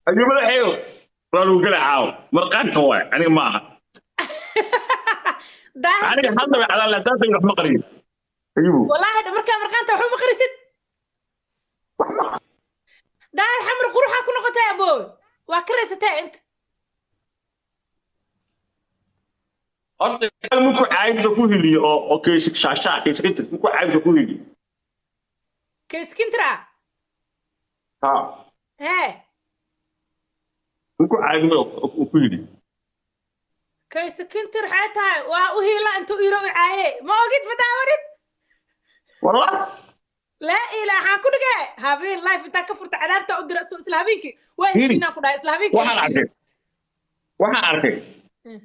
أجيب له حيو قالوا قلع عاو مرقان كواي أنا معها daahir أنا inta حاطة على لا تاسع يروح مقري أيوه wallahi markaa marqaanta waxba ma qarisid daahir xamar quruxa ku noqotay abooy waa ka raysatay inta أصلا ممكن عايز أكون هلي أو كيس شاشة كيس كنت ممكن عايز أكون هلي kayskintra ها hee ممكن عايز أكون هلي kayskintir waxay tahay waa u hiila intuu iro u caaye ma ogid ma daawanin والله laa ilaaha ku dhige habeen life intaa ka furta cadaabta u dira isla habeenkii waa هلي heshiinaa ku dhahay isla habeenkii waxaan arkay waxaan arkay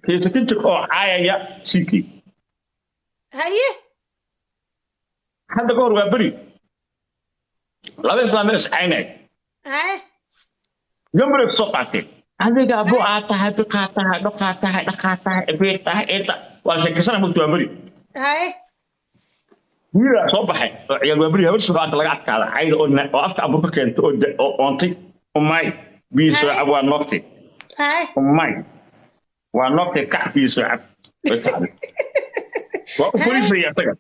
kiisa kintir oo caayaya sinkii haye hadda ka hor waa beri laba islaamee is caynay haye gambar soo qaatay adiga abu aad tahay biqaa tahay dhaqaa tahay dhaqaa tahay ebeed tahay eeta waa sheekasana mugti waa beri haye wiilaa soo baxay oo ciyaal waa beri habar subaanta laga adkaada cayda oo afka abuurka keenta oo oontay umay biyo soo cab waa noqtay haye umay waa noqtay kac biyo soo cab waa u fariisaya isaga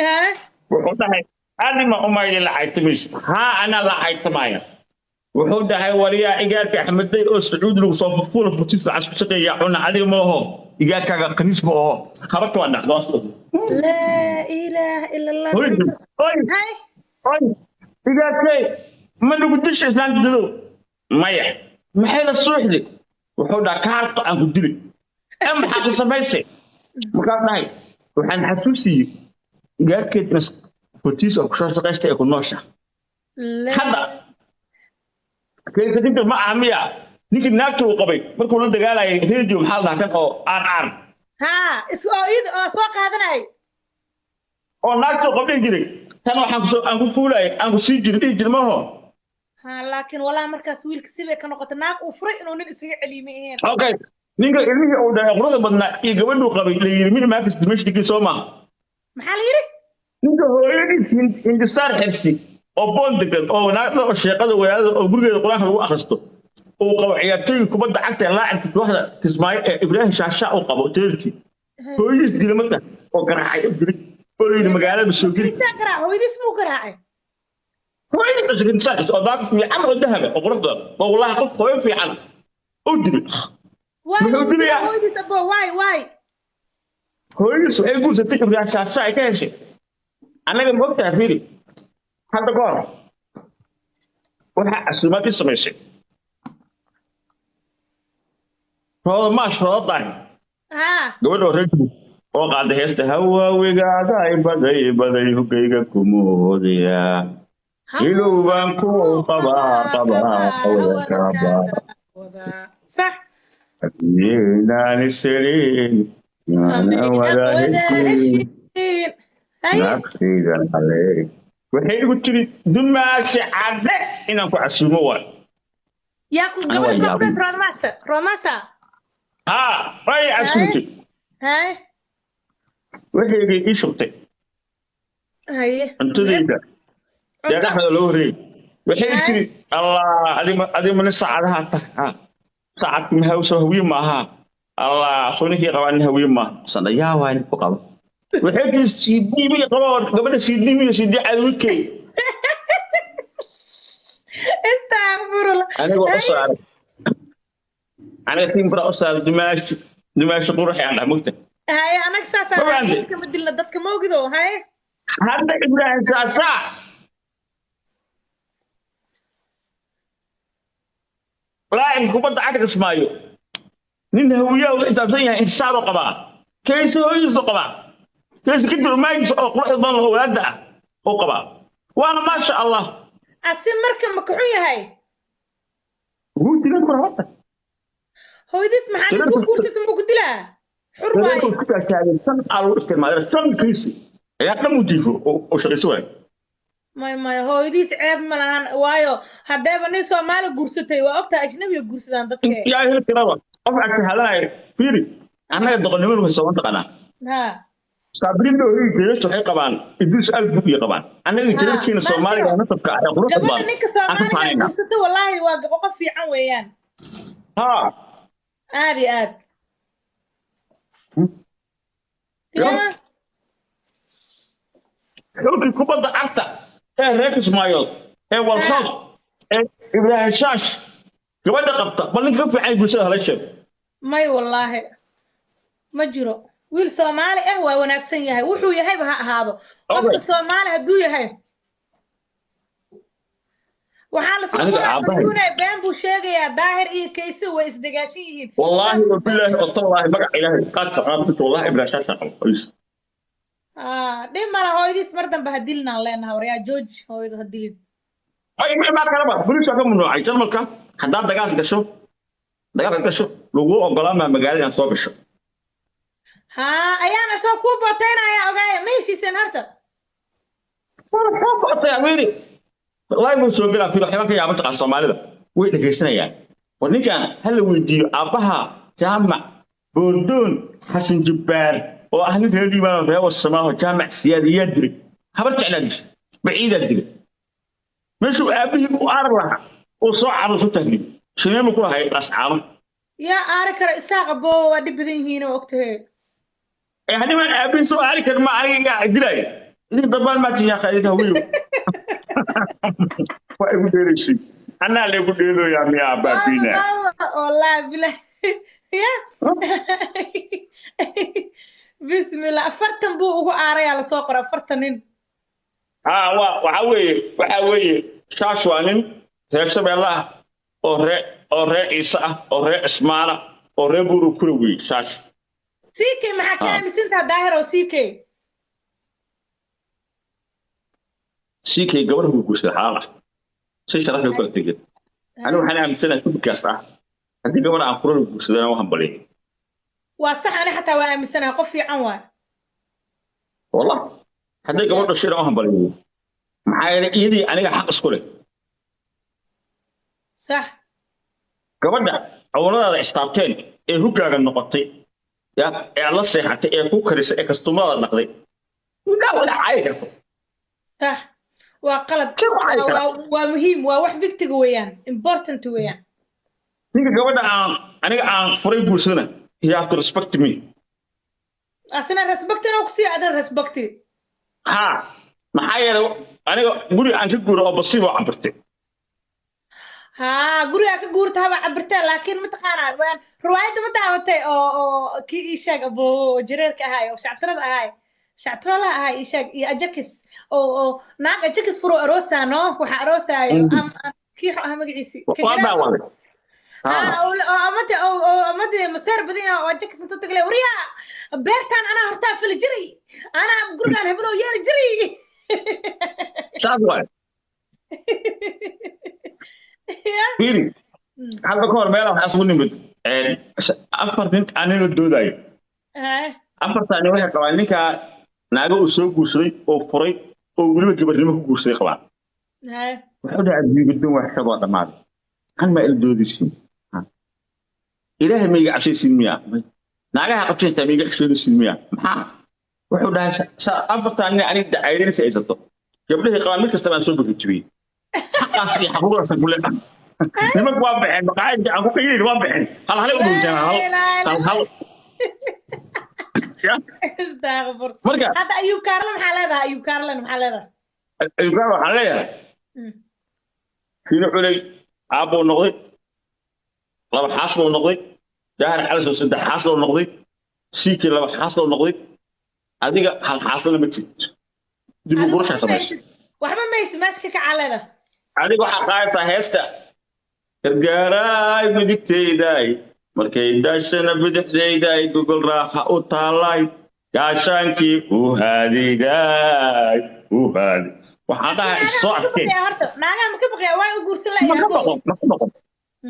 haye wuxuu dhahay anima umayli lacaytamis haa ana lacaytamaya wuxuu dhahay waliyaa igaarka axmeday oo sacuud lagu soo fufuula furti fiican ku shaqeeya cuna adiga ma oho igaarkaaga qaniis ma oho habarta waa dhacdo aslo laa ilaaha ila allah haye oy igaarkay ma lagu disha islaamka dado maya maxay la suuxday wuxuu dhahay kaarto aan ku dili ee maxaa ku samaysay markaas dhahay waxaan xasuusiyey igaarkeedna furtiisa oo kusoo shaqaysta ee ku noosha hadda كيف تقدر ما عميا نيجي ناكل وقبي مركو نقول دجال على راديو محلنا كان أو آر ها إيد سواق هذا ناي أو ناكل قبل كده كانوا حنقول فولاي أنقول سيجي تيجي ما هو ها لكن ولا مركز ويل كسبة كانوا قتناك وفرق إنه ننسى علمين أوكي نيجي إلمي أو ده غرض بدنا يقبل قبل اللي مين ما في مش تيجي سوما محليري نيجي هو إيه إن صار حسي أو بندق أو ناكل أو شيء قدر ويا أو برجع القرآن هو أخسته أو قوعيتين كبد حتى لاعب واحدة تسمعي إبراهيم شاشة أو قبو تركي هو يسدي لمتى أو كان حيبري هو اللي مقالة بالسوق كيسا قراع هو يدي اسمه قراعي هو اللي بس كنت ساكت أو ذاك في عمر الذهب أو غرفة والله قف هو في عمر أدري واي هو يدي سبوه واي هو يسوع يقول ستك إبراهيم شاشة كيش أنا قلت وقت أفيري هذا قار وحق السماء السماء شيء هذا ماش هذا ضاي ها قول له رجل وقعد هسته هو وقعد بدي هكيك كموديا إلو بانكو طبا صح ينا نسرين أنا ولا هكين نفسي عليك وحين قلت لي دماغي عدك إن أكو عسلموا ياكو قبل ما بس روماستا ها راي عسلتي هاي وحين إيشوتي هاي أنت ذيك يا أحمد الأوري وحين قلت لي الله هذه من الساعة ها ساعة ما هو سوي معها الله صوني قوان هوي ما صنع يا وين فقط وحين سيدني بي قرار قبل سيدني سيدي عدوكي استغفر الله أنا أصلا أنا تيم برا أصلا دماغ قروحي أنا مكتب هاي أنا كساسا هاي كم بدل ندتك موجودة هاي هذا إبراهيم ساسا لا إن كبرت عندك اسمايو نين هوية وأنت فيها إنسان وقبا كيس هو يسقبا كيس كده ما يجي قروح الضم هو هذا وقبا وأنا ما شاء الله أسيم مركب مكحوية هاي هو تلين كرهتك هو يدي اسمح لي كل كورس اسمه قلت لها حر واي كنت أتعلم سن على استعمال سن كيسي يا كم مديفو أو شيء سوى ما هو يدي عيب ملان وايو هذا بنيس هو ماله قرصتي وقتها أجنبي قرصتان دتك يا هي كلام أفعل هلاي فيري أنا يدخل نمر في السوان تقنا ها saabrin oo jeesto waxay qabaan idris albu iyo qabaan anaga jeerkiina Soomaaliga nasabka ah quruxda gabadha badan ninka Soomaaliga guursato wallahi waa qof fiican weeyaan ha aadi aad xulki kubadda cagta ee reer Ismaaciil ee walxood ee Ibrahim Shaash gabadha qabta bal ninka fiican bulshada hala sheeg may wallahi ma jiro wiil Soomaali ah waa wanaagsan yahay wuxuu yahay ha ahaado qofka Soomaali haduu yahay waxaa la soo qoray been buu sheegayaa daahir iyo kaysi way isdagaashin yihiin wallahi wabillahi wallahi magac ilaahay qaad saqaad wallahi Ibrahim Shaash qoys dhimala hooyadiis mar dambe hadilna leenahay waryaa George hooyada hadilid ay ma kala ba bariis ka mamnuucay jarmalka hadaa dagaal gasho lagu ogolaama magaalada soo gasho ha ayaana soo ku bootaynaya ogaay meeshiisan harta waa bootay aweeri wallahi wuu soo galaa fiiro xibaan ka yaabanta qaar Soomaalida way dhageysanayaan ninkan hal weydiiyo aabaha jaamac boordoon xasan jabbaar oo ahli reedi baa reewa samaaho jaamac siyaadiyad diri habar jeclaadis baciida diri meeshu aabihi u arag laha oo soo carruurta taagni shineemo ku hay ascaamo يا أركر إساق بو ودي بدين هنا وقته يعني ما أبين سو أركر ما أركر قاعد دراي إذا ضبان ما تيجي خالد هويو وأقول ديرشي أنا اللي أقول ديرو يا ميا بابينا والله بلا يا بسم الله فرتن بو هو أري على سوقرة فرتنين وحوي شاشوانين تحسب الله أوري إيسا أوري إسمانا أوري بورو كروي شاش سيكي محاكي أمسنتها داهرة وسيكي سيكي قبل هو كوش الحالة سيش رأيه كل تجد أنا وحنا أمسنا كل كاسة هدي قبل عن قرون كوش ده وهم بليه وصح أنا حتى وأمسنا قفي عنوان والله هدي قبل الشيء وهم بليه معايا إيدي أنا حق سكولي صح gabadha awlada istaabteen ee hogaaga noqotay ya la seexatay ee ku karisay ee kastumada dhaqday wala caayirto صح وقلب ومهم وواح فيكتي ويان important ويان ninka gabadha aan furay guursana you have to respect me asana respect no kusi adan respect ha maxaa yeelay aniga guri aan ka guuro oo basiibo cabirtay ها قرية كجورتها بعبرتها لكن متقارع وين رواية متعوتة أو كي إيشاق أبو جريرك هاي أو شعترة لها هاي إيشاق يأجكس أو ناق أجكس فرو أروسا نو وح أروسا كي هم قعيسي أو أمتى مسار بدين أو أجكس أنتو تقولي وريا بيرتان أنا هرتاف في الجري أنا بقول أنا هبلو يا الجري شاطر فيري هذا كور ميلا حسب نمد أفر بنت أنا ندوداي أفر ثاني واحد كمان نكا ناقو أسوق قصري أو فري أو قلبي كبرني ما قصري خلاص وحده عندي بدون واحد شباب تمام هل ما الدودي شيء إلهي ما يعشي سلمية ناقها قبتش تبي يعشي سلمية ما وحده أفر ثاني أنا دعيرين سيزتو قبله قامي كستمان سوق بكتبي حقاسي حقوق سنقول nimanku waa baxeen maqaayad aan ku qeeyay waa baxeen hal hal u dhuntaan hal استغفر هذا أيوب كارلن محلها أيوب كارلن محلها أيوب كارلن محلها في علي أبو نقضي لما حاصل نقضي جاهر على سد حاصل نقضي سيك لما حاصل نقضي هذيك هل حاصل متى دي بقولش حسب وحنا ما يسمعش كك على ده هذيك حقائق هسته gargaaray midigtayday markay daashana bidixdayday gogol raaxa u taalay gaashaankii u haadiday waxaan dhahay soo arkay naaga ma ka baqay way u guursan lahayd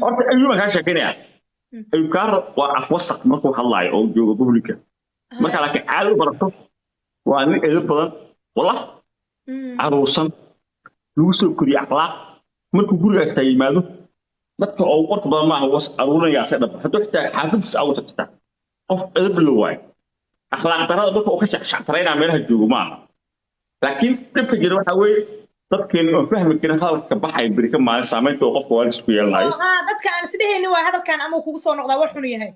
horta ayuuma ka sheekeynaya ayuu kaar waa afwasaq markuu hadlaayo oo joogo publika marka la caado barato waa nin edeb badan wallah aruusan lagu soo koriyo akhlaaq markuu guriga yimaado dadka oo qorka badan ma was aruunaya sadab haduu xitaa xaafadis aw tagta qof edeb loo waay akhlaaq darrada dadka oo ka shaqshaqtaraynaa meelaha joogo maaha laakiin dhibka jira waxa weeye dadkeenu oo fahmi karin hadalka baxay beri ka maalin saamaynta oo qofka waalidkiis ku yeelanayo dadka aan isdhehaynin waa hadalkan ama kugu soo noqdaa war xun yahay